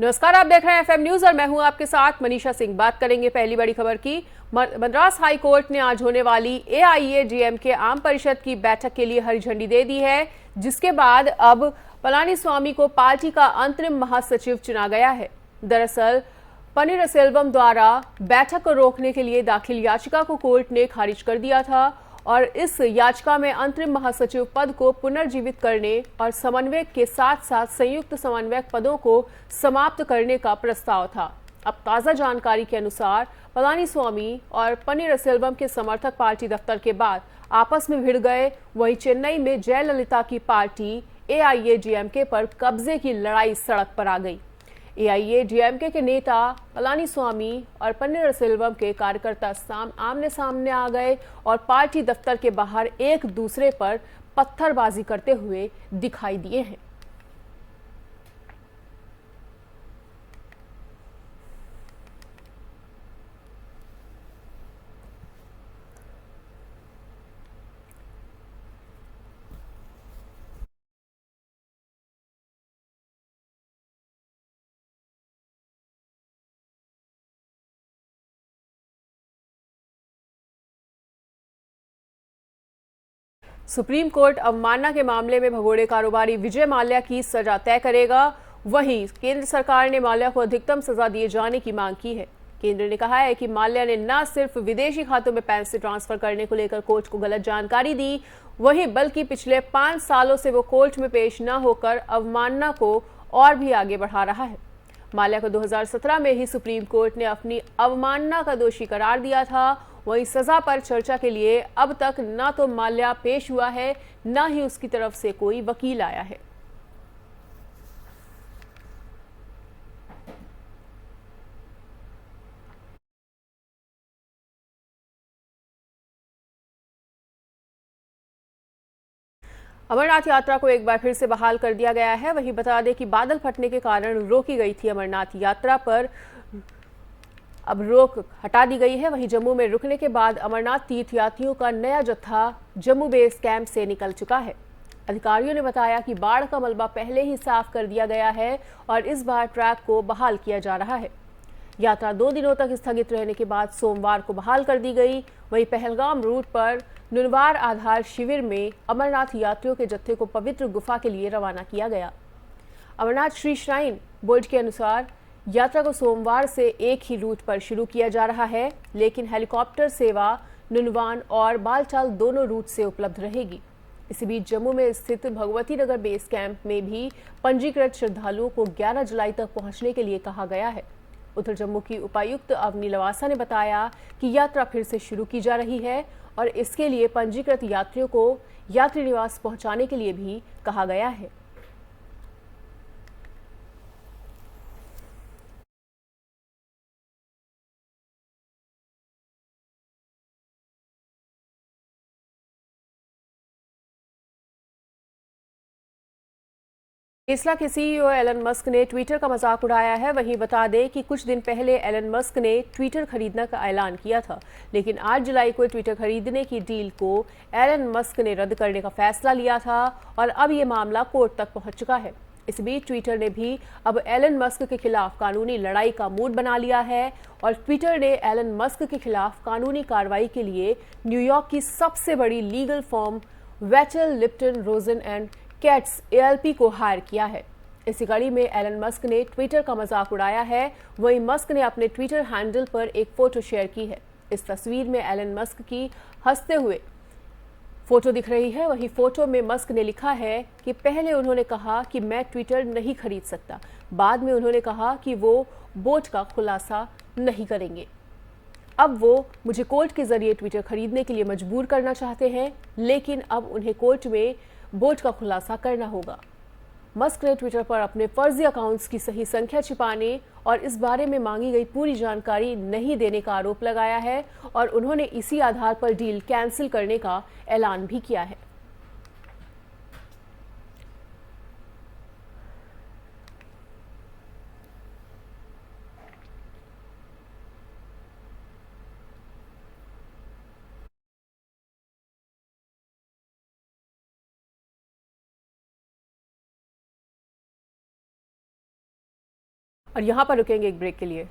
नमस्कार, आप देख रहे हैं एफएम न्यूज और मैं हूं आपके साथ मनीषा सिंह। बात करेंगे पहली बड़ी खबर की। मद्रास हाई कोर्ट ने आज होने वाली एआईएडीएमके आम परिषद की बैठक के लिए हरी झंडी दे दी है, जिसके बाद अब पलानीस्वामी को पार्टी का अंतरिम महासचिव चुना गया है। दरअसल पनीरसेल्वम द्वारा बैठक को रोकने के लिए दाखिल याचिका को कोर्ट ने खारिज कर दिया था और इस याचिका में अंतरिम महासचिव पद को पुनर्जीवित करने और समन्वयक के साथ साथ संयुक्त समन्वयक पदों को समाप्त करने का प्रस्ताव था। अब ताजा जानकारी के अनुसार पलानीस्वामी और पनीरसेल्वम के समर्थक पार्टी दफ्तर के बाद आपस में भिड़ गए। वहीं चेन्नई में जयललिता की पार्टी एआईएडीएमके पर कब्जे की लड़ाई सड़क पर आ गई। एआईएडीएमके के नेता पलानीस्वामी और पनीरसेल्वम के कार्यकर्ता आमने सामने आ गए और पार्टी दफ्तर के बाहर एक दूसरे पर पत्थरबाजी करते हुए दिखाई दिए हैं। सुप्रीम कोर्ट अवमानना के मामले में भगोड़े कारोबारी विजय माल्या की सजा तय करेगा। वहीं केंद्र सरकार ने माल्या को अधिकतम सजा दिए जाने की मांग की है। केंद्र ने कहा है कि माल्या ने न सिर्फ विदेशी खातों में पैसे ट्रांसफर करने को लेकर कोर्ट को गलत जानकारी दी, वहीं बल्कि पिछले 5 सालों से वो कोर्ट में पेश न होकर अवमानना को और भी आगे बढ़ा रहा है। माल्या को 2017 में ही सुप्रीम कोर्ट ने अपनी अवमानना का दोषी करार दिया था। वहीं सजा पर चर्चा के लिए अब तक न तो माल्या पेश हुआ है, न ही उसकी तरफ से कोई वकील आया है। अमरनाथ यात्रा को एक बार फिर से बहाल कर दिया गया है। वहीं बता दें कि बादल फटने के कारण रोकी गई थी अमरनाथ यात्रा पर अब रोक हटा दी गई है। वहीं जम्मू में रुकने के बाद अमरनाथ तीर्थयात्रियों का नया जत्था जम्मू बेस कैंप से निकल चुका है। अधिकारियों ने बताया कि बाढ़ का मलबा पहले ही साफ कर दिया गया है और इस बार ट्रैक को बहाल किया जा रहा है। यात्रा 2 दिनों तक स्थगित रहने के बाद सोमवार को बहाल कर दी गई। वहीं पहलगाम रूट पर नुनवार आधार शिविर में अमरनाथ यात्रियों के जत्थे को पवित्र गुफा के लिए रवाना किया गया। अमरनाथ श्री श्राइन बोर्ड के अनुसार यात्रा को सोमवार से एक ही रूट पर शुरू किया जा रहा है, लेकिन हेलीकॉप्टर सेवा नुनवान और बालटाल दोनों रूट से उपलब्ध रहेगी। इसी बीच जम्मू में स्थित भगवती नगर बेस कैंप में भी पंजीकृत श्रद्धालुओं को 11 जुलाई तक पहुंचने के लिए कहा गया है। उधर जम्मू की उपायुक्त अवनी लवासा ने बताया कि यात्रा फिर से शुरू की जा रही है और इसके लिए पंजीकृत यात्रियों को यात्री निवास पहुंचाने के लिए भी कहा गया है। टेस्ला के सीईओ एलन मस्क ने ट्विटर का मजाक उड़ाया है। वहीं बता दें कि कुछ दिन पहले एलन मस्क ने ट्विटर खरीदने का ऐलान किया था, लेकिन 8 जुलाई को ट्विटर खरीदने की डील को एलन मस्क ने रद्द करने का फैसला लिया था और अब ये मामला कोर्ट तक पहुंच चुका है। इस बीच ट्विटर ने भी अब एलन मस्क के खिलाफ कानूनी लड़ाई का मूड बना लिया है और ट्विटर ने एलन मस्क के खिलाफ कानूनी कार्रवाई के लिए न्यूयॉर्क की सबसे बड़ी legal firm Wachtell Lipton Rosen and Katz ALP को हायर किया है। इसी कड़ी में एलन मस्क ने ट्विटर का मजाक उड़ाया है। वहीं मस्क ने अपने ट्विटर हैंडल पर एक फोटो शेयर की है। इस तस्वीर में एलन मस्क की हंसते हुए फोटो दिख रही है। वहीं फोटो में मस्क ने लिखा है कि पहले उन्होंने कहा कि मैं ट्विटर नहीं खरीद सकता, बाद में उन्होंने कहा कि वो बोर्ड का खुलासा नहीं करेंगे। अब वो मुझे कोर्ट के जरिए ट्विटर खरीदने के लिए मजबूर करना चाहते हैं, लेकिन अब उन्हें कोर्ट में बोर्ड का खुलासा करना होगा। मस्क ने ट्विटर पर अपने फर्जी अकाउंट्स की सही संख्या छिपाने और इस बारे में मांगी गई पूरी जानकारी नहीं देने का आरोप लगाया है और उन्होंने इसी आधार पर डील कैंसिल करने का ऐलान भी किया है। और यहाँ पर रुकेंगे एक ब्रेक के लिए।